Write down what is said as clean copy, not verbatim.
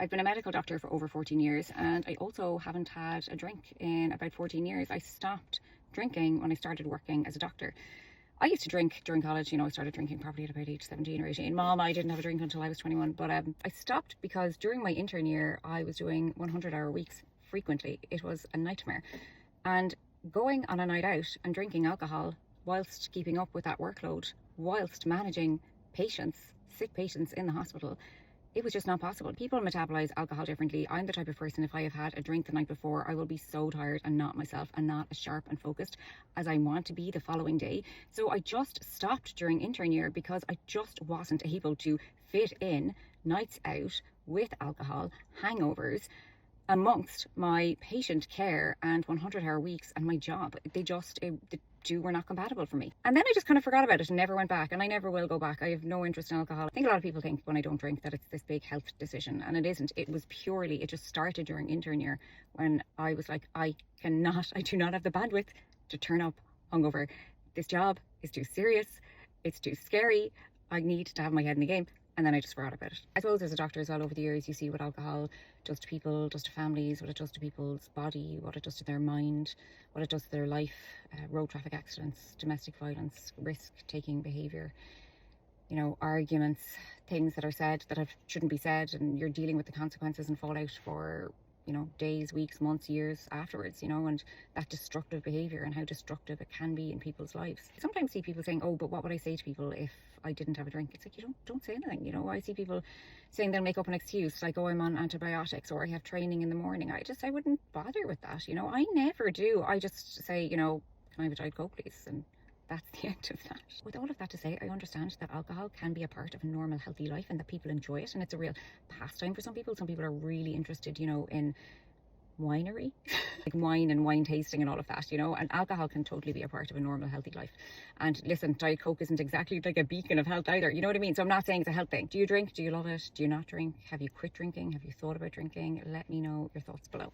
I've been a medical doctor for over 14 years, and I also haven't had a drink in about 14 years. I stopped drinking when I started working as a doctor. I used to drink during college. I started drinking probably at about age 17 or 18. I didn't have a drink until I was 21, but I stopped because during my intern year, I was doing 100-hour weeks frequently. It was a nightmare. And going on a night out and drinking alcohol whilst keeping up with that workload, whilst managing patients, sick patients in the hospital, it was just not possible. People metabolize alcohol differently. I'm the type of person, if I have had a drink the night before, I will be so tired and not myself and not as sharp and focused as I want to be the following day. So I just stopped during intern year because I just wasn't able to fit in nights out with alcohol, hangovers, amongst my patient care and 100-hour weeks and my job. The two were not compatible for me. And then I just kind of forgot about it and never went back, and I never will go back. I have no interest in alcohol. I think a lot of people think when I don't drink that it's this big health decision, and it isn't. It just started during intern year when I was like, I do not have the bandwidth to turn up hungover. This job is too serious. It's too scary. I need to have my head in the game. And then I just forgot about it. I suppose as a doctor as well, over the years, you see what alcohol does to people, does to families, what it does to people's body, what it does to their mind, what it does to their life, road traffic accidents, domestic violence, risk-taking behaviour, arguments, things that are said that shouldn't be said, and you're dealing with the consequences and fallout for days, weeks, months, years afterwards, and that destructive behaviour and how destructive it can be in people's lives. I sometimes see people saying, oh, but what would I say to people if I didn't have a drink? It's like, you don't say anything. I see people saying they'll make up an excuse, like, oh, I'm on antibiotics or I have training in the morning. I wouldn't bother with that. I never do. I just say, can I have a Diet Coke, please? And that's the end of that. With all of that to say, I understand that alcohol can be a part of a normal, healthy life and that people enjoy it, and it's a real pastime for some people. Some people are really interested, in winery, like wine and wine tasting and all of that, and alcohol can totally be a part of a normal, healthy life. And listen, Diet Coke isn't exactly like a beacon of health either, you know what I mean? So I'm not saying it's a health thing. Do you drink? Do you love it? Do you not drink? Have you quit drinking? Have you thought about drinking? Let me know your thoughts below.